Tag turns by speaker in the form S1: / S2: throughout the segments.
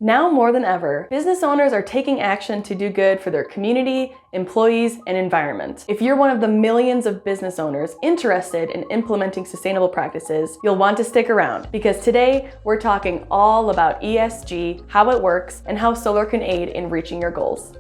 S1: Now more than ever, business owners are taking action to do good for their community, employees, and environment. If you're one of the millions of business owners interested in implementing sustainable practices, you'll want to stick around because today we're talking all about ESG, how it works, and how solar can aid in reaching your goals.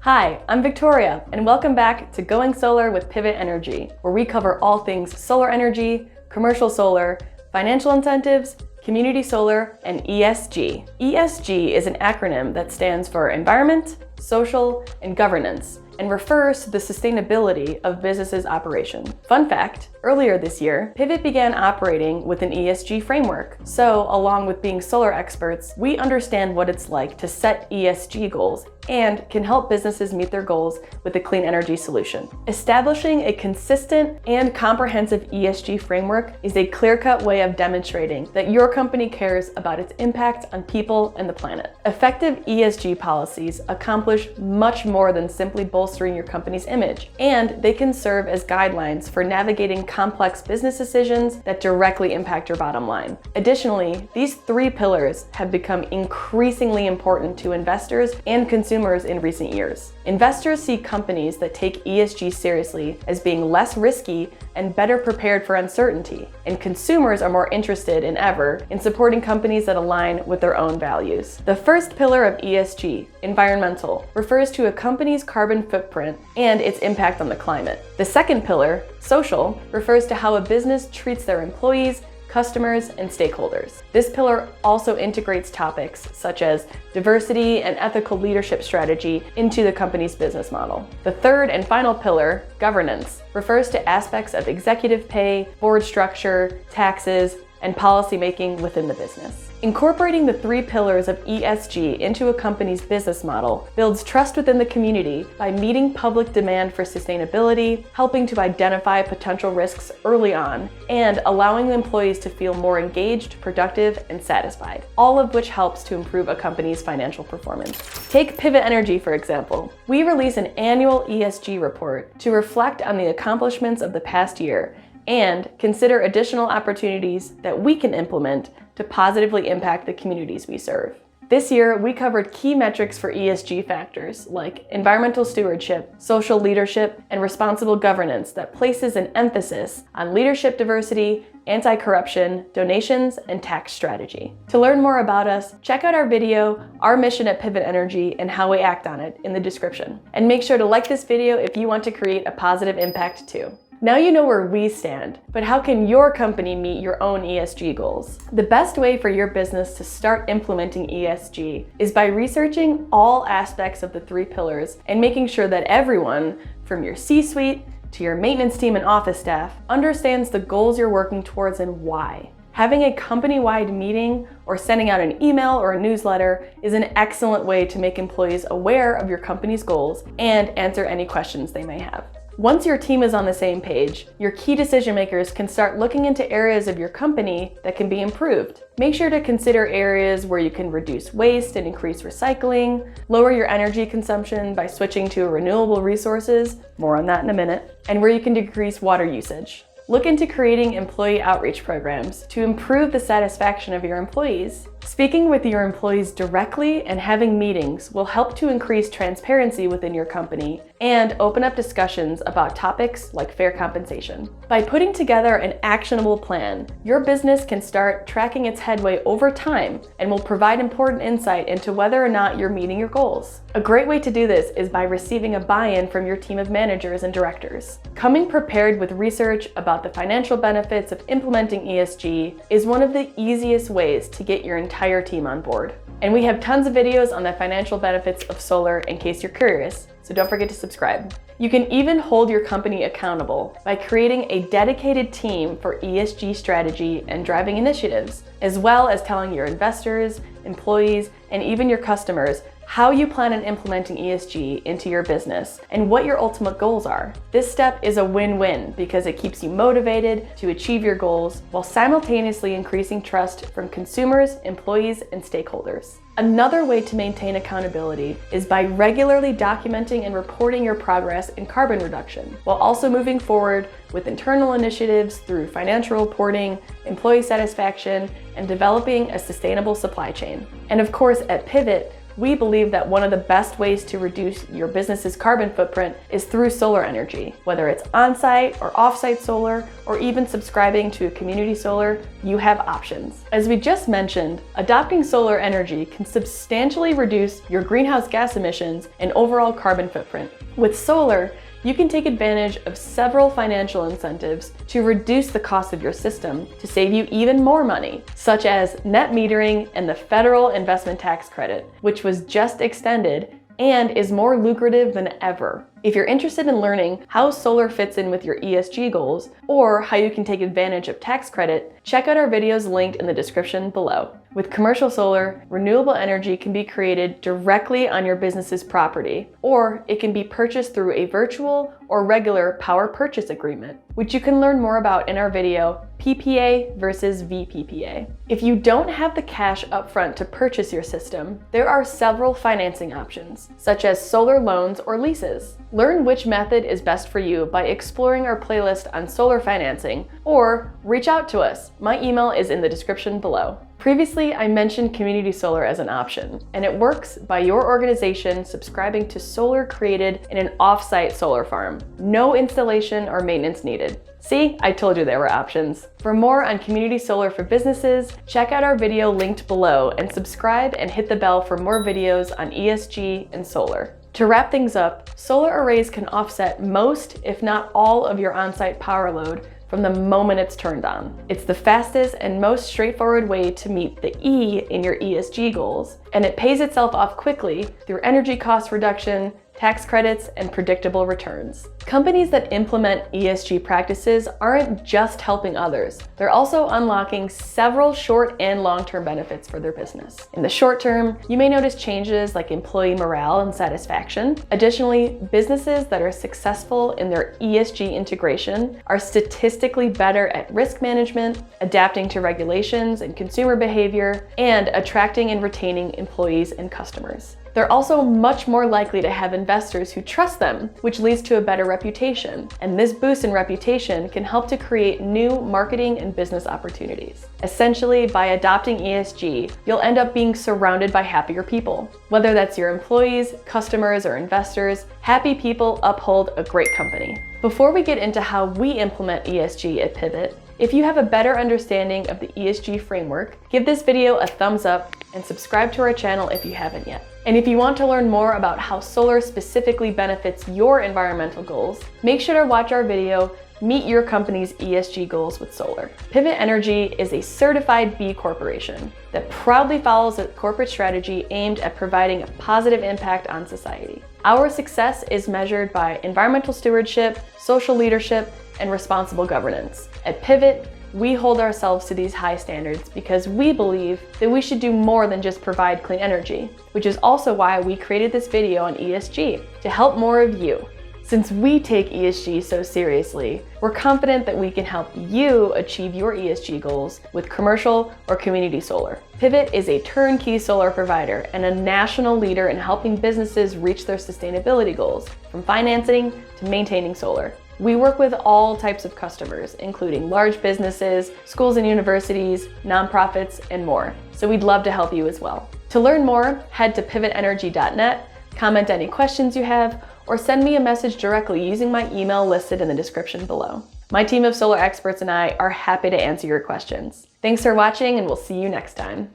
S1: Hi, I'm Victoria, and welcome back to Going Solar with Pivot Energy, where we cover all things solar energy, commercial solar, financial incentives, community solar, and ESG. ESG is an acronym that stands for Environment, Social, and Governance, and refers to the sustainability of businesses' operation. Fun fact, earlier this year, Pivot began operating with an ESG framework. So, along with being solar experts, we understand what it's like to set ESG goals and can help businesses meet their goals with a clean energy solution. Establishing a consistent and comprehensive ESG framework is a clear-cut way of demonstrating that your company cares about its impact on people and the planet. Effective ESG policies accomplish much more than simply bolstering your company's image, and they can serve as guidelines for navigating complex business decisions that directly impact your bottom line. Additionally, these three pillars have become increasingly important to investors and consumers in recent years. Investors see companies that take ESG seriously as being less risky and better prepared for uncertainty, and consumers are more interested than ever in supporting companies that align with their own values. The first pillar of ESG, environmental, refers to a company's carbon footprint and its impact on the climate. The second pillar, social, refers to how a business treats their employees, customers, and stakeholders. This pillar also integrates topics such as diversity and ethical leadership strategy into the company's business model. The third and final pillar, governance, refers to aspects of executive pay, board structure, taxes, and policymaking within the business. Incorporating the three pillars of ESG into a company's business model builds trust within the community by meeting public demand for sustainability, helping to identify potential risks early on, and allowing employees to feel more engaged, productive, and satisfied, all of which helps to improve a company's financial performance. Take Pivot Energy, for example. We release an annual ESG report to reflect on the accomplishments of the past year and consider additional opportunities that we can implement to positively impact the communities we serve. This year, we covered key metrics for ESG factors like environmental stewardship, social leadership, and responsible governance that places an emphasis on leadership diversity, anti-corruption, donations, and tax strategy. To learn more about us, check out our video, Our Mission at Pivot Energy, and How We Act on It in the description. And make sure to like this video if you want to create a positive impact too. Now you know where we stand, but how can your company meet your own ESG goals? The best way for your business to start implementing ESG is by researching all aspects of the three pillars and making sure that everyone, from your C-suite to your maintenance team and office staff, understands the goals you're working towards and why. Having a company-wide meeting or sending out an email or a newsletter is an excellent way to make employees aware of your company's goals and answer any questions they may have. Once your team is on the same page, your key decision makers can start looking into areas of your company that can be improved. Make sure to consider areas where you can reduce waste and increase recycling, lower your energy consumption by switching to renewable resources, more on that in a minute, and where you can decrease water usage. Look into creating employee outreach programs to improve the satisfaction of your employees. Speaking with your employees directly and having meetings will help to increase transparency within your company and open up discussions about topics like fair compensation. By putting together an actionable plan, your business can start tracking its headway over time and will provide important insight into whether or not you're meeting your goals. A great way to do this is by receiving a buy-in from your team of managers and directors. Coming prepared with research about the financial benefits of implementing ESG is one of the easiest ways to get your entire team on board. And we have tons of videos on the financial benefits of solar in case you're curious, so don't forget to subscribe. You can even hold your company accountable by creating a dedicated team for ESG strategy and driving initiatives, as well as telling your investors, employees, and even your customers how you plan on implementing ESG into your business and what your ultimate goals are. This step is a win-win because it keeps you motivated to achieve your goals while simultaneously increasing trust from consumers, employees, and stakeholders. Another way to maintain accountability is by regularly documenting and reporting your progress in carbon reduction, while also moving forward with internal initiatives through financial reporting, employee satisfaction, and developing a sustainable supply chain. And of course, at Pivot, we believe that one of the best ways to reduce your business's carbon footprint is through solar energy. Whether it's on-site or off-site solar, or even subscribing to a community solar, you have options. As we just mentioned, adopting solar energy can substantially reduce your greenhouse gas emissions and overall carbon footprint. With solar, you can take advantage of several financial incentives to reduce the cost of your system to save you even more money, such as net metering and the federal investment tax credit, which was just extended and is more lucrative than ever. If you're interested in learning how solar fits in with your ESG goals, or how you can take advantage of tax credit, check out our videos linked in the description below. With commercial solar, renewable energy can be created directly on your business's property, or it can be purchased through a virtual or regular power purchase agreement, which you can learn more about in our video, PPA versus VPPA. If you don't have the cash upfront to purchase your system, there are several financing options, such as solar loans or leases. Learn which method is best for you by exploring our playlist on solar financing, or reach out to us. My email is in the description below. Previously, I mentioned community solar as an option, and it works by your organization subscribing to solar created in an off-site solar farm. No installation or maintenance needed. See, I told you there were options. For more on community solar for businesses, check out our video linked below and subscribe and hit the bell for more videos on ESG and solar. To wrap things up, solar arrays can offset most, if not all, of your on-site power load from the moment it's turned on. It's the fastest and most straightforward way to meet the E in your ESG goals, and it pays itself off quickly through energy cost reduction, tax credits, and predictable returns. Companies that implement ESG practices aren't just helping others, they're also unlocking several short and long-term benefits for their business. In the short term, you may notice changes like employee morale and satisfaction. Additionally, businesses that are successful in their ESG integration are statistically better at risk management, adapting to regulations and consumer behavior, and attracting and retaining employees and customers. They're also much more likely to have investors who trust them, which leads to a better reputation. And this boost in reputation can help to create new marketing and business opportunities. Essentially, by adopting ESG, you'll end up being surrounded by happier people. Whether that's your employees, customers, or investors, happy people uphold a great company. Before we get into how we implement ESG at Pivot, if you have a better understanding of the ESG framework, give this video a thumbs up and subscribe to our channel if you haven't yet. And if you want to learn more about how solar specifically benefits your environmental goals, make sure to watch our video, Meet Your Company's ESG Goals with Solar. Pivot Energy is a certified B Corporation that proudly follows a corporate strategy aimed at providing a positive impact on society. Our success is measured by environmental stewardship, social leadership, and responsible governance. At Pivot, we hold ourselves to these high standards because we believe that we should do more than just provide clean energy, which is also why we created this video on ESG, to help more of you. Since we take ESG so seriously, we're confident that we can help you achieve your ESG goals with commercial or community solar. Pivot is a turnkey solar provider and a national leader in helping businesses reach their sustainability goals, from financing to maintaining solar. We work with all types of customers, including large businesses, schools and universities, nonprofits, and more. So we'd love to help you as well. To learn more, head to pivotenergy.net, comment any questions you have, or send me a message directly using my email listed in the description below. My team of solar experts and I are happy to answer your questions. Thanks for watching, and we'll see you next time.